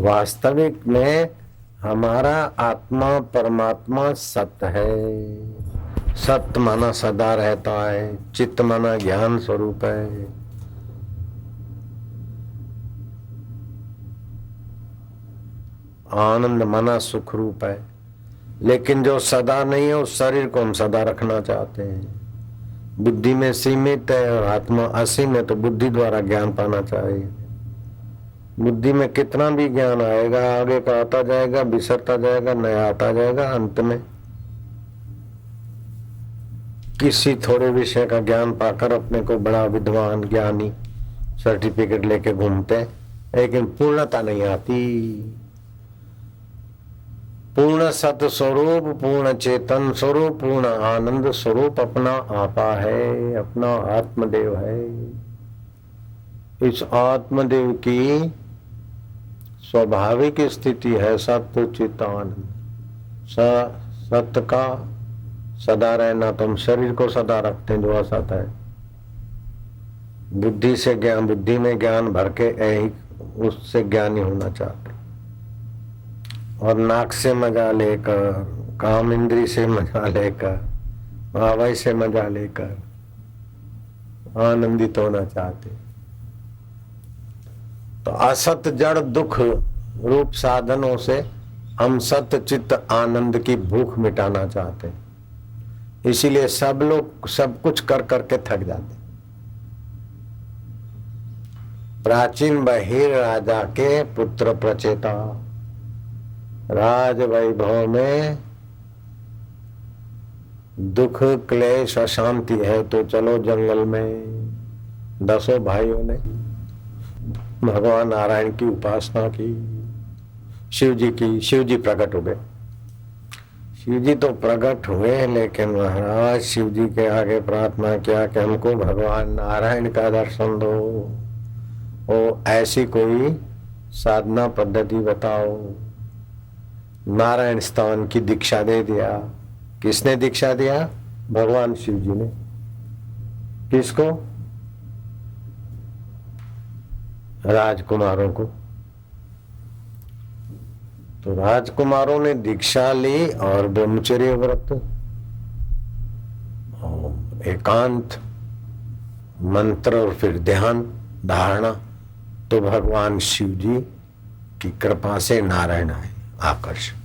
वास्तविक में हमारा आत्मा परमात्मा सत्य है। सत्य माना सदा रहता है, चित्त माना ज्ञान स्वरूप है। आनंद माना सुख रूप है। लेकिन जो सदा नहीं है उस शरीर को हम सदा रखना चाहते हैं। बुद्धि में सीमित है और आत्मा असीम है, तो बुद्धि द्वारा ज्ञान पाना चाहिए। बुद्धि में कितना भी ज्ञान आएगा, आगे का आता जाएगा, बिसरता जाएगा, नया आता जाएगा। अंत में किसी थोड़े विषय का ज्ञान पाकर अपने को बड़ा विद्वान ज्ञानी सर्टिफिकेट लेके घूमते, लेकिन पूर्णता नहीं आती। पूर्ण सत स्वरूप, पूर्ण चेतन स्वरूप, पूर्ण आनंद स्वरूप अपना आपा है, अपना आत्मदेव है। इस आत्मदेव की स्वाभाविक स्थिति है सत्य चित्त आनंद। सत्य का सदा रहना, तो हम शरीर को सदा रखते हैं जो असत है। बुद्धि से ज्ञान, बुद्धि में ज्ञान भर के उससे ज्ञानी होना चाहते, और नाक से मजा लेकर, काम इंद्री से मजा लेकर, भावय से मजा लेकर आनंदित होना चाहते। तो असत जड़ दुख रूप साधनों से हम सत्य चित्त आनंद की भूख मिटाना चाहते हैं। इसीलिए सब लोग सब कुछ कर करके थक जाते। प्राचीन बहिर राजा के पुत्र प्रचेता, राज वैभव में दुख क्लेश अशांति है तो चलो जंगल में। 10 भाइयों ने भगवान नारायण की उपासना की, शिव जी की। शिव जी प्रकट हो गए। शिव जी तो प्रकट हुए, लेकिन महाराज शिव जी के आगे प्रार्थना किया कि हमको भगवान नारायण का दर्शन दो। ओ ऐसी कोई साधना पद्धति बताओ। नारायण स्तवन की दीक्षा दे दिया। किसने दीक्षा दिया? भगवान शिव जी ने। किसको? राजकुमारों को। तो राजकुमारों ने दीक्षा ली और ब्रह्मचर्य व्रत, एकांत, मंत्र और फिर ध्यान धारणा। तो भगवान शिव जी की कृपा से नारायण आए। आकर्षण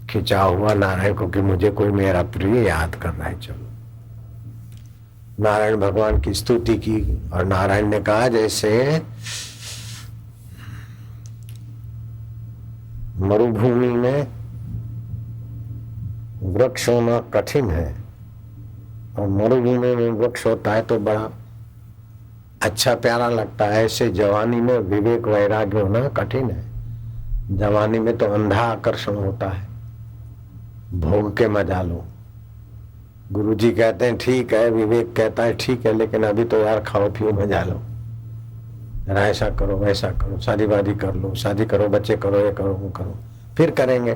खिंचा हुआ नारायण को कि मुझे कोई मेरा प्रिय याद कर रहा है, चलो। नारायण भगवान की स्तुति की और नारायण ने कहा जैसे मरुभूमि में वृक्ष होना कठिन है, और मरुभूमि में वृक्ष होता है तो बड़ा अच्छा प्यारा लगता है। ऐसे जवानी में विवेक वैराग्य होना कठिन है। जवानी में तो अंधा आकर्षण होता है, भोग के मजा लो। गुरुजी कहते हैं ठीक है, विवेक कहता है ठीक है, लेकिन अभी तो यार खाओ पियो मजा लो, जरा ऐसा करो वैसा करो, शादी वादी कर लो, शादी करो, बच्चे करो, ये करो वो करो, फिर करेंगे।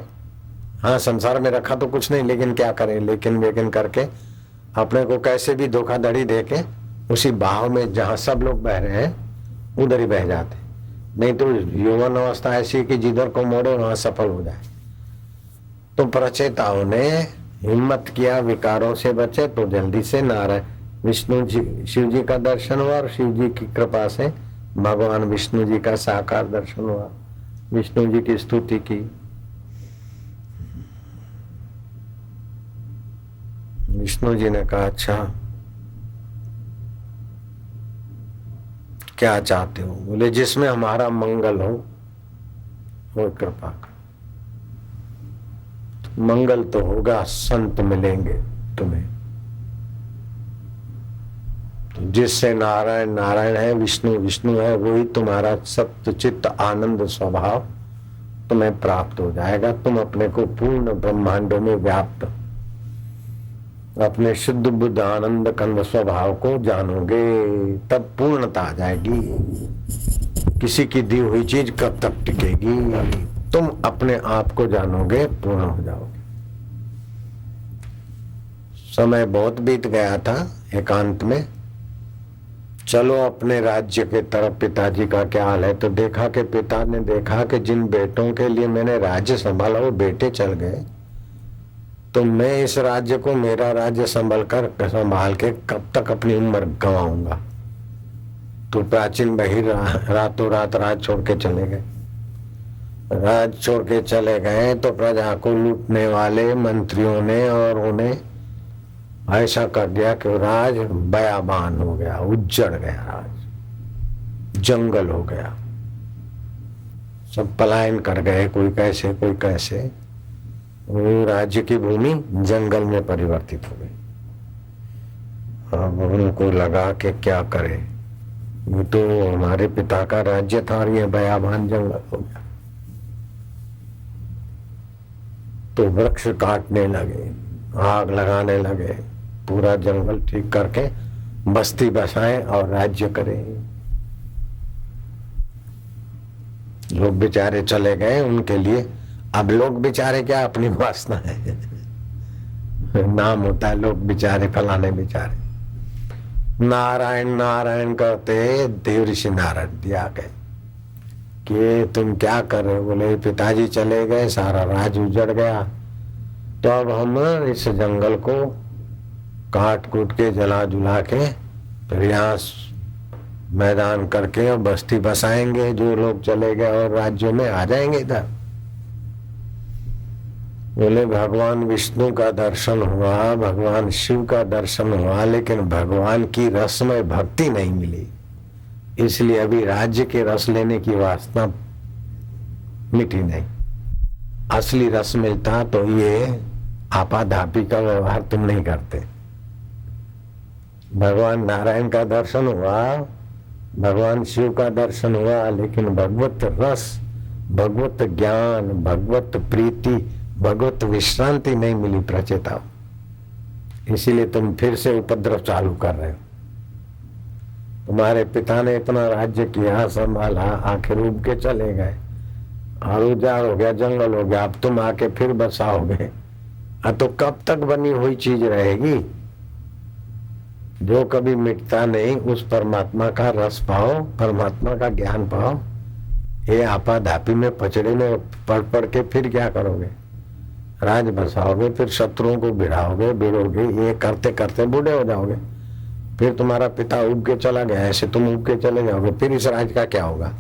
हाँ संसार में रखा तो कुछ नहीं, लेकिन क्या करें, लेकिन करके अपने को कैसे भी धोखाधड़ी देके उसी भाव में जहाँ सब लोग बह रहे हैं उधर ही बह जाते। नहीं तो यौवन अवस्था ऐसी कि जिधर को मोड़े वहां सफल हो जाए। तो प्रचेताओं ने हिम्मत किया, विकारों से बचे तो जल्दी से नारायण विष्णु जी, शिव जी का दर्शन हुआ, और शिव जी की कृपा से भगवान विष्णु जी का साकार दर्शन हुआ। विष्णु जी की स्तुति की। विष्णु जी ने कहा अच्छा क्या चाहते हो? बोले जिसमें हमारा मंगल हो वो कृपा कर। मंगल तो होगा, संत मिलेंगे तुम्हें। तो जिससे नारायण नारायण है, विष्णु विष्णु है, वही तुम्हारा सत्य चित्त आनंद स्वभाव तुम्हें प्राप्त हो जाएगा। तुम अपने को पूर्ण ब्रह्मांडों में व्याप्त अपने शुद्ध बुद्ध आनंद कंद स्वभाव को जानोगे, तब पूर्णता आ जाएगी। किसी की दी हुई चीज कब तक टिकेगी? तुम अपने आप को जानोगे, पूर्ण हो जाओगे। समय बहुत बीत गया था एकांत में। चलो अपने राज्य के तरफ पिताजी का क्या हाल है। तो देखा कि पिता ने देखा कि जिन बेटों के लिए मैंने राज्य संभाला वो बेटे चल गए, तो मैं इस राज्य को मेरा राज्य संभाल के कब तक अपनी उम्र गंवाऊंगा। तो प्राचीन बहिर रातों रात राज छोड़ के चले गए। राज छोड़ के चले गए तो प्रजा को लूटने वाले मंत्रियों ने और उन्हें ऐसा कर दिया कि राज बयाबान हो गया, उज्जड़ गया, राज जंगल हो गया। सब पलायन कर गए, कोई कैसे कोई कैसे। वो राज्य की भूमि जंगल में परिवर्तित हो गई। अब उनको लगा कि क्या करे, ये तो हमारे पिता का राज्य था और ये बयाबान जंगल हो गया। तो वृक्ष काटने लगे, आग लगाने लगे, पूरा जंगल ठीक करके बस्ती बसाएं और राज्य करें। लोग बेचारे चले गए, उनके लिए अब लोग बेचारे क्या, अपनी वासना है नाम होता है लोग बेचारे, फलाने बेचारे। नारायण नारायण करते देव ऋषि नारद दिया गए कि तुम क्या कर रहे हो। बोले पिताजी चले गए, सारा राज उजड़ गया, तो अब हम इस जंगल को काट कूट के जला जुला के फिर यहाँ मैदान करके और बस्ती बसाएंगे। जो लोग चले गए और राज्यों में आ जाएंगे इधर। बोले भगवान विष्णु का दर्शन हुआ, भगवान शिव का दर्शन हुआ, लेकिन भगवान की रसमय भक्ति नहीं मिली, इसलिए अभी राज्य के रस लेने की वासना मिटी नहीं। असली रस मिलता तो ये आपाधापी का व्यवहार तुम नहीं करते। भगवान नारायण का दर्शन हुआ, भगवान शिव का दर्शन हुआ, लेकिन भगवत रस, भगवत ज्ञान, भगवत प्रीति, भगवत विश्रांति नहीं मिली प्रचेता। इसीलिए तुम फिर से उपद्रव चालू कर रहे हो। तुम्हारे पिता ने इतना राज्य किया, संभाला, आखिर उब के चले गए और उजाड़ हो गया, जंगल हो गया। अब तुम आके फिर बसाओगे, तो कब तक बनी हुई चीज रहेगी। जो कभी मिटता नहीं, उस परमात्मा का रस पाओ, परमात्मा का ज्ञान पाओ। ये आपाधापी में पचड़े में पढ़ पढ़ के फिर क्या करोगे, राज बसाओगे, फिर शत्रुओं को भिड़ोगे, ये करते करते बूढ़े हो जाओगे। फिर तुम्हारा पिता उब के चला गया, ऐसे तुम उब के चले जाओगे, फिर इस राज का क्या होगा।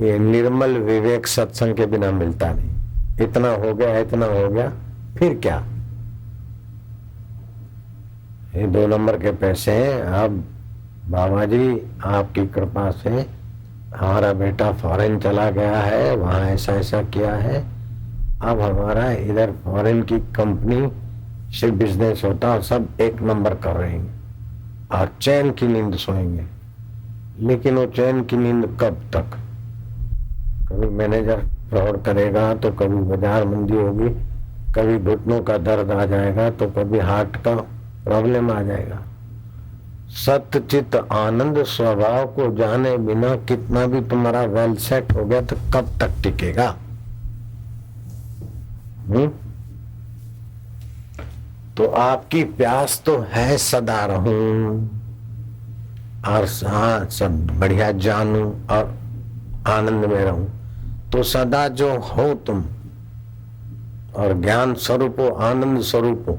ये निर्मल विवेक सत्संग के बिना मिलता नहीं। इतना हो गया, इतना हो गया, फिर क्या। ये 2 नंबर के पैसे हैं। अब बाबा जी आपकी कृपा से हमारा बेटा फॉरेन चला गया है, वहां ऐसा ऐसा किया है। अब हमारा इधर फॉरेन की कंपनी से बिजनेस होता और सब 1 नंबर कर रहे हैं और चैन की नींद सोएंगे। लेकिन वो चैन की नींद कब तक। कभी मैनेजर फ्रॉड करेगा, तो कभी बाजार मंदी होगी, कभी घुटनों का दर्द आ जाएगा, तो कभी हार्ट का प्रॉब्लम आ जाएगा। सत्य चित आनंद स्वभाव को जाने बिना कितना भी तुम्हारा वेल सेट हो गया तो कब तक टिकेगा। तो आपकी प्यास तो है सदा रहूं और हाँ सब बढ़िया जानूं और आनंद में रहूं। तो सदा जो हो तुम और ज्ञान स्वरूप हो, आनंद स्वरूप हो,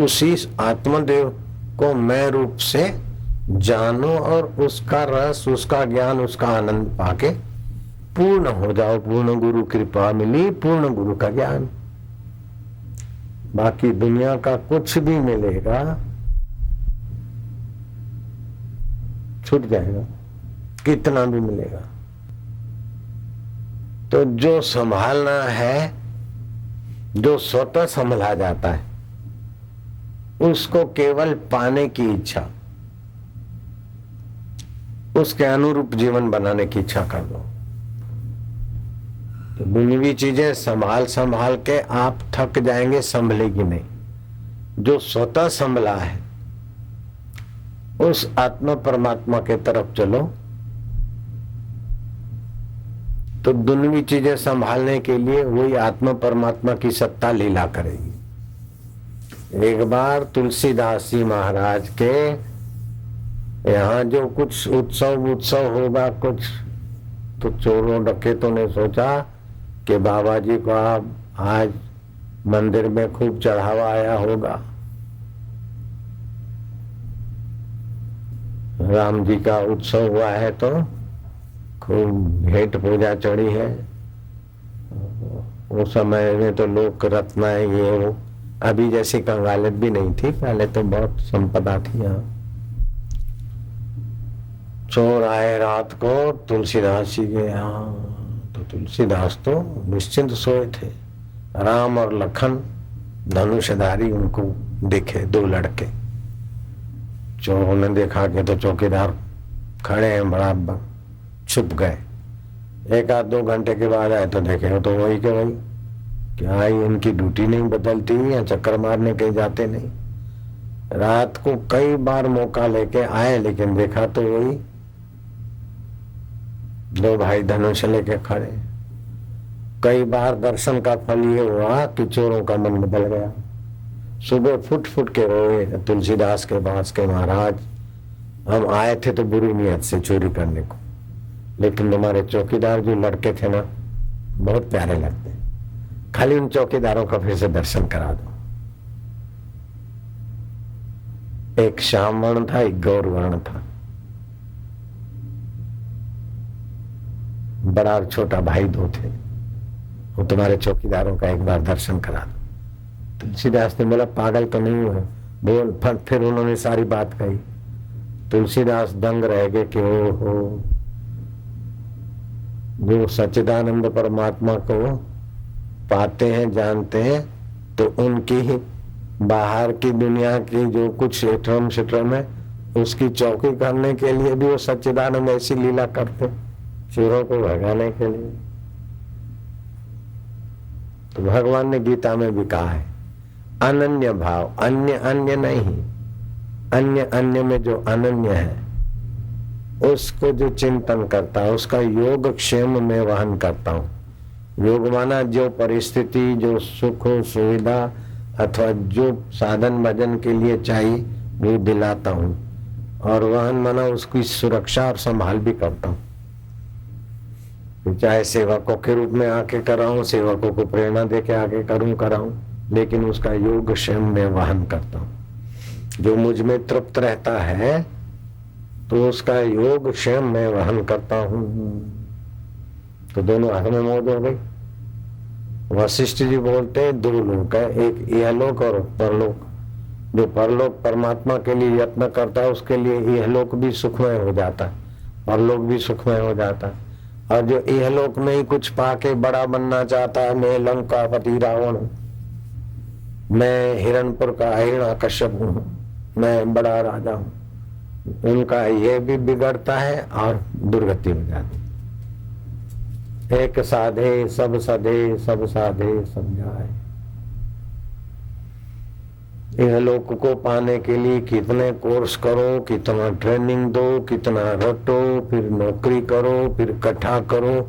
उसी आत्मदेव को मैं रूप से जानो और उसका रस, उसका ज्ञान, उसका आनंद पाके पूर्ण हो जाओ। पूर्ण गुरु कृपा मिली, पूर्ण गुरु का ज्ञान। बाकी दुनिया का कुछ भी मिलेगा छूट जाएगा, कितना भी मिलेगा। तो जो संभालना है, जो स्वतः संभला जाता है, उसको केवल पाने की इच्छा, उसके अनुरूप जीवन बनाने की इच्छा कर दो। तो दुनियावी चीजें संभाल संभाल के आप थक जाएंगे, संभलेगी नहीं। जो स्वतः संभला है उस आत्मा परमात्मा के तरफ चलो। तो दुनियावी चीजें संभालने के लिए वही आत्मा परमात्मा की सत्ता लीला करेगी। एक बार तुलसीदास जी महाराज के यहाँ जो कुछ उत्सव होगा कुछ, तो चोरों डकैतों ने सोचा कि बाबा जी को आज मंदिर में खूब चढ़ावा आया होगा, राम जी का उत्सव हुआ है तो खूब भेंट पूजा चढ़ी है। उस समय में तो लोग रत्नाएं ये वो, अभी जैसी कंगालियत भी नहीं थी, पहले तो बहुत संपदा थी यहाँ। चोर आए रात को तुलसीदास जी के यहाँ, तो तुलसीदास तो निश्चिंत सोए थे। राम और लखन धनुषधारी उनको दिखे, दो लड़के। चोरों ने देखा कि तो चौकीदार खड़े हैं, बड़ा छुप गए। एक आध 2 घंटे के बाद आए तो देखे तो वही के वही। क्या इनकी ड्यूटी नहीं बदलती या चक्कर मारने कहीं जाते नहीं? रात को कई बार मौका लेके आए, लेकिन देखा तो वही 2 भाई धनुष लेके खड़े। कई बार दर्शन का फल ये हुआ कि चोरों का मन बदल गया। सुबह फुट फुट के रोए तुलसीदास के पास के, महाराज हम आए थे तो बुरी नियत से चोरी करने को, लेकिन तुम्हारे चौकीदार जो लड़के थे ना बहुत प्यारे लगते, खाली उन चौकीदारों का फिर से दर्शन करा दो। एक श्याम वर्ण था, एक गौर वर्ण था। बड़ा और छोटा भाई 2 थे। वो तुम्हारे चौकीदारों का एक बार दर्शन करा दो। तुलसीदास ने बोला पागल तो नहीं हुए, बोल। फिर उन्होंने सारी बात कही। तुलसीदास दंग रह गए कि ओ हो, जो सच्चिदानंद परमात्मा को पाते हैं जानते हैं तो उनकी ही बाहर की दुनिया की जो कुछ एटम शिटम है उसकी चौकी करने के लिए भी वो सच्चिदानंद ऐसी लीला करते, चोरों को भगाने के लिए। तो भगवान ने गीता में भी कहा है अनन्य भाव, अन्य अन्य नहीं, अन्य अन्य में जो अनन्य है उसको जो चिंतन करता है उसका योग क्षेम में वहन करता हूं। योग माना जो परिस्थिति, जो सुख सुविधा अथवा जो साधन भजन के लिए चाहिए वो दिलाता हूं, और वहन माना उसकी सुरक्षा और संभाल भी करता हूं। चाहे सेवकों के रूप में आके कराऊं, सेवकों को प्रेरणा दे के आके कराऊं, लेकिन उसका योग क्षेम में वहन करता हूं। जो मुझ में तृप्त रहता है तो उसका योग क्षेम में वहन करता हूं। तो दोनों हाथ में मौज हो गई। वशिष्ठ जी बोलते 2 लोक है, एक इहलोक और परलोक। जो परलोक परमात्मा के लिए यत्न करता है उसके लिए इहलोक भी सुखमय हो जाता है, परलोक भी सुखमय हो जाता है। और जो इहलोक में ही कुछ पाके बड़ा बनना चाहता है, मैं लंकापति रावण हूं, मैं हिरणपुर का हिरण्यकश्यप हूं, मैं बड़ा राजा हूं, उनका ये भी बिगड़ता है और दुर्गति हो जाती। एक साधे सब सधे, सब साधे सब जाए। यह लोक को पाने के लिए कितने कोर्स करो, कितना ट्रेनिंग दो, कितना रटो, फिर नौकरी करो, फिर इकट्ठा करो,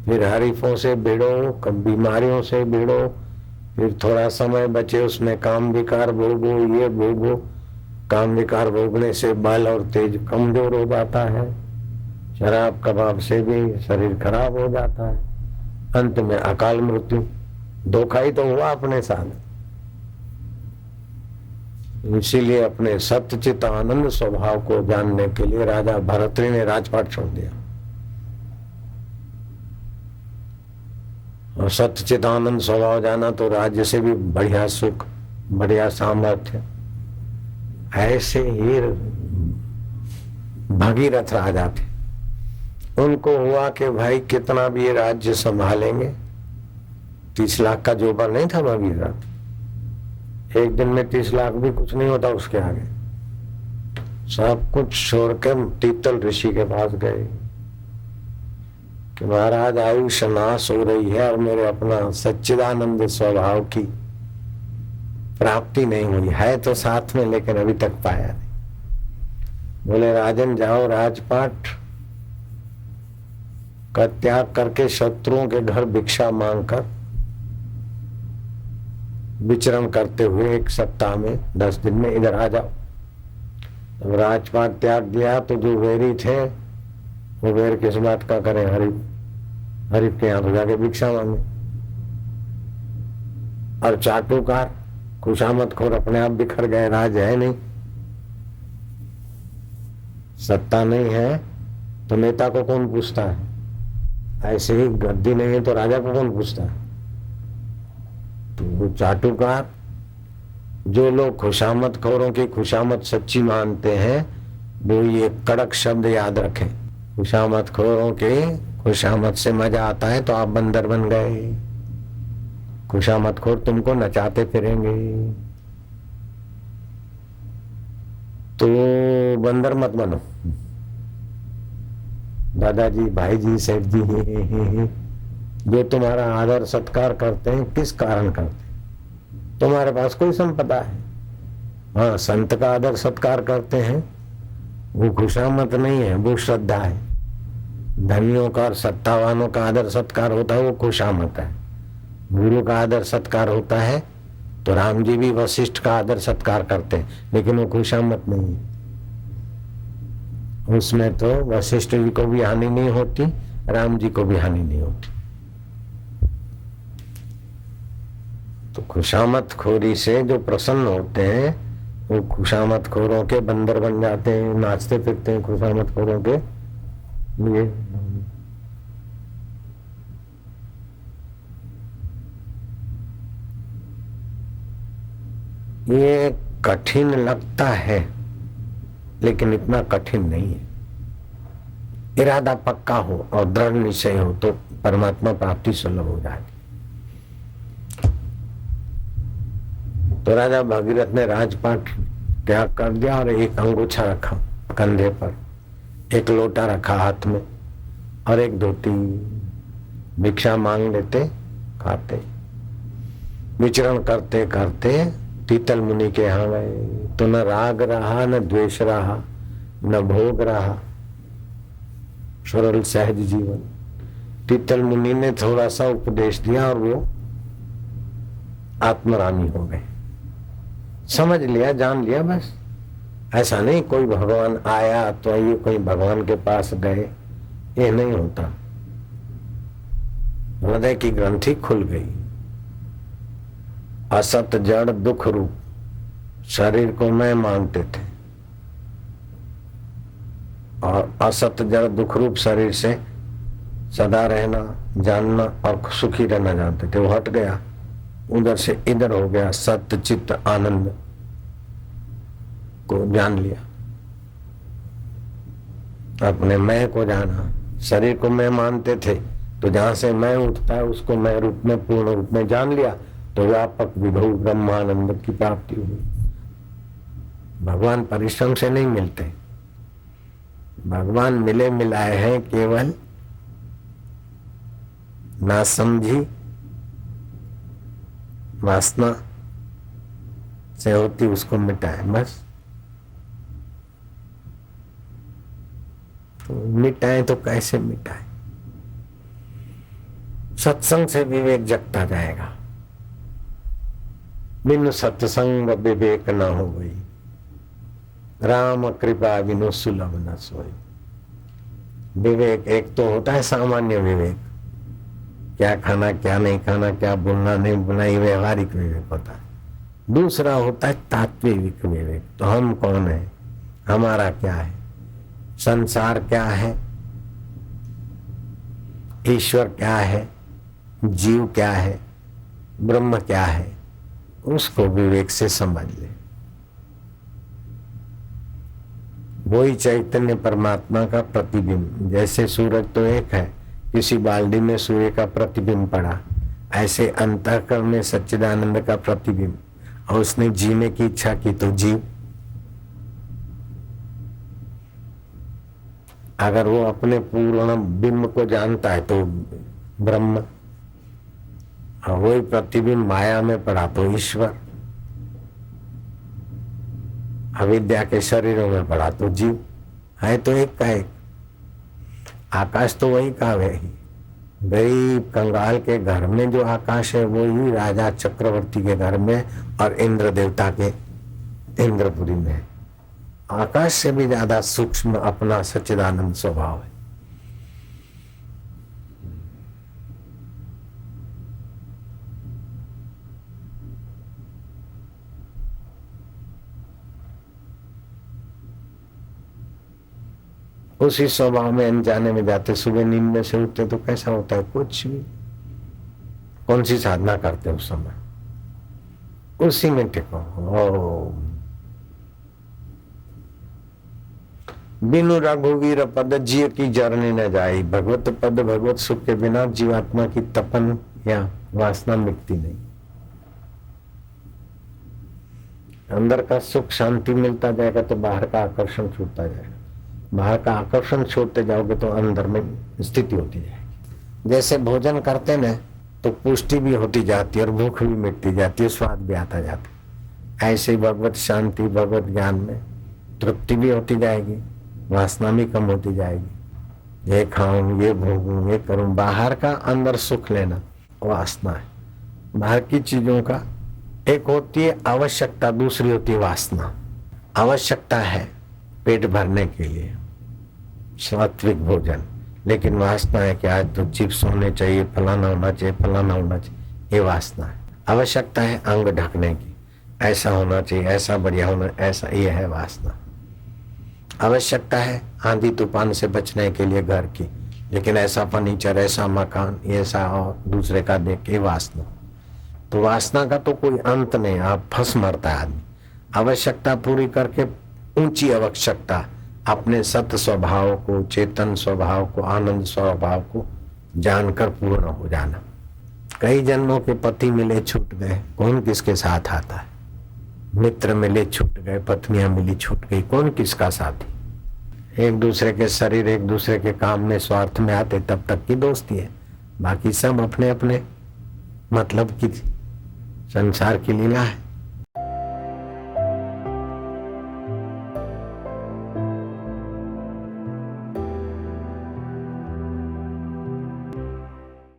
फिर हरीफों से भिड़ो, कब बीमारियों से भिड़ो, फिर थोड़ा समय बचे उसमें काम विकार भोगो, ये भोगो। काम विकार भोगने से बल और तेज कमजोर हो जाता है, शराब कबाब से भी शरीर खराब हो जाता है, अंत में अकाल मृत्यु। धोखा ही तो हुआ अपने साथ। इसीलिए अपने सत्यचित आनंद स्वभाव को जानने के लिए राजा भरतरी ने राजपाट छोड़ दिया और सत्यचित आनंद स्वभाव जाना तो राज्य से भी बढ़िया सुख, बढ़िया सामर्थ्य। ऐसे ही भगीरथ राजा थे, उनको हुआ कि भाई कितना भी ये राज्य संभालेंगे। 30 लाख का जोबर नहीं था भगीरथ, एक दिन में 30 लाख भी कुछ नहीं होता उसके आगे। सब कुछ छोड़ के तीतल ऋषि के पास गए कि महाराज आयुष नाश हो रही है और मेरे अपना सच्चिदानंद स्वभाव की प्राप्ति नहीं हुई है, तो साथ में लेकिन अभी तक पाया नहीं। बोले राजन जाओ राजपाट, का त्याग करके शत्रुओं के घर भिक्षा मांगकर विचरण करते हुए एक सप्ताह में 10 दिन में इधर आ जाओ। जब राजपाट त्याग दिया तो जो वैरी थे वो वैर किस बात का करें, हरीफ के यहाँ तो जाके भिक्षा मांगे। और चाटुकार खुशामद खोर अपने आप बिखर गए, राज है नहीं, सत्ता नहीं है तो नेता को कौन पूछता है, ऐसे ही गद्दी नहीं है तो राजा को कौन पूछता है। तो वो चाटुकार, जो लोग खुशामद खोरों की खुशामद सच्ची मानते हैं वो ये कड़क शब्द याद रखें, खुशामद खोरों के खुशामद से मजा आता है तो आप बंदर बन गए, खुशामद खोर तुमको नचाते फिरेंगे तो बंदर मत बनो। दादाजी, भाईजी, सेठ जी जो तुम्हारा आदर सत्कार करते हैं किस कारण करते हैं, तुम्हारे पास कोई संपदा है। हाँ, संत का आदर सत्कार करते हैं वो खुशामद नहीं है, वो श्रद्धा है। धनियों का और सत्तावानों का आदर सत्कार होता है वो खुशामद है। गुरु का आदर सत्कार होता है तो राम जी भी वशिष्ठ का आदर सत्कार करते हैं, लेकिन वो खुशामद नहीं है। उसमें तो वशिष्ठ जी को भी हानि नहीं होती, राम जी को भी हानि नहीं होती। तो खुशामद खोरी से जो प्रसन्न होते हैं वो खुशामद खोरों के बंदर बन जाते हैं, नाचते फिरते हैं खुशामद खोरों के लिए। ये कठिन लगता है लेकिन इतना कठिन नहीं है। इरादा पक्का हो और दृढ़ निश्चय हो तो परमात्मा प्राप्ति सुलभ हो जाती। तो राजा भगीरथ ने राजपाट त्याग कर दिया और एक अंगूछा रखा कंधे पर, एक लोटा रखा हाथ में और एक धोती। भिक्षा मांग लेते, खाते, विचरण करते करते तीतल मुनि के यहाँ गए तो न राग रहा, न द्वेष रहा, न भोग रहा, सरल सहज जीवन। तीतल मुनि ने थोड़ा सा उपदेश दिया और वो आत्मरामी हो गए, समझ लिया, जान लिया। बस ऐसा नहीं कोई भगवान आया तो ये कोई भगवान के पास गए, ये नहीं होता। हृदय की ग्रंथि खुल गई। असत जड़ दुख रूप शरीर को मैं मानते थे और असत जड़ दुख रूप शरीर से सदा रहना, जानना और सुखी रहना जानते थे। वो हट गया, उधर से इधर हो गया, सत्य चित्त आनंद को जान लिया, अपने मैं को जाना। शरीर को मैं मानते थे तो जहां से मैं उठता है उसको मैं रूप में पूर्ण रूप में जान लिया तो व्यापक विभव ब्रह्मानंद की प्राप्ति हुई। भगवान परिश्रम से नहीं मिलते, भगवान मिले मिलाए हैं केवल ना समझी वासना से होती उसको मिटाए, बस। तो मिटाए तो कैसे मिटाए? सत्संग से विवेक जगता जाएगा। बिन सत्संग विवेक न हो गई, राम कृपा बिनु सुलभ न सोई। विवेक एक तो होता है सामान्य विवेक, क्या खाना क्या नहीं खाना, क्या बोलना नहीं बोलना, ये व्यवहारिक विवेक होता है। दूसरा होता है तात्विक विवेक। तो हम कौन है, हमारा क्या है, संसार क्या है, ईश्वर क्या है, जीव क्या है, ब्रह्म क्या है, उसको विवेक से समझ ले। वही चैतन्य परमात्मा का प्रतिबिंब। जैसे सूरज तो एक है, किसी बाल्टी में सूर्य का प्रतिबिंब पड़ा, ऐसे अंतःकरण में सच्चिदानंद का प्रतिबिंब। और उसने जीने की इच्छा की तो जीव। अगर वो अपने पूर्ण बिंब को जानता है तो ब्रह्म, और वही प्रतिबिंब माया में पड़ा तो ईश्वर, अविद्या के शरीरों में पड़ा तो जीव। है तो एक का एक। आकाश तो वही का वही, गरीब कंगाल के घर में जो आकाश है वो ही राजा चक्रवर्ती के घर में और इंद्र देवता के इंद्रपुरी में है। आकाश से भी ज्यादा सूक्ष्म अपना सच्चिदानंद स्वभाव है। उसी स्वभाव में अनजाने में जाते, सुबह नींद में से उठते तो कैसा होता है, कुछ भी, कौन सी साधना करते उस समय, उसी में टिको। बिनु रघुवीर पद जिय की जरनी न जाई, भगवत पद भगवत सुख के बिना जीवात्मा की तपन या वासना मिटती नहीं। अंदर का सुख शांति मिलता जाएगा तो बाहर का आकर्षण छूटता जाएगा, बाहर का आकर्षण छोड़ते जाओगे तो अंदर में स्थिति होती जाएगी। जैसे भोजन करते न तो पुष्टि भी होती जाती है और भूख भी मिटती जाती है, स्वाद भी आता जाता है। ऐसे ही भगवत शांति भगवत ज्ञान में तृप्ति भी होती जाएगी, वासना भी कम होती जाएगी। ये खाऊं, ये भोगूं, ये करूं, बाहर का अंदर सुख लेना वासना है। बाहर की चीजों का एक होती है आवश्यकता, दूसरी होती है वासना। आवश्यकता है पेट भरने के लिए सात्विक भोजन, लेकिन वासना है कि आज तो चिप्स होने चाहिए, फलाना होना चाहिए, फलाना होना चाहिए, ये वासना है। आवश्यकता है अंग ढकने की, ऐसा होना चाहिए, ऐसा बढ़िया होना, ऐसा, ये है वासना। आवश्यकता है आंधी तूफान से बचने के लिए घर की, लेकिन ऐसा फर्नीचर, ऐसा मकान, ऐसा और दूसरे का देख के वासना। तो वासना का तो कोई अंत नहीं, आप फंस मरता है आदमी। आवश्यकता पूरी करके ऊंची आवश्यकता, अपने सत स्वभाव को, चेतन स्वभाव को, आनंद स्वभाव को जानकर पूर्ण हो जाना। कई जन्मों के पति मिले छूट गए, कौन किसके साथ आता है। मित्र मिले छूट गए, पत्नियां मिली छूट गई, कौन किसका साथी। एक दूसरे के शरीर, एक दूसरे के काम में स्वार्थ में आते तब तक की दोस्ती है, बाकी सब अपने अपने मतलब की संसार की लीला है।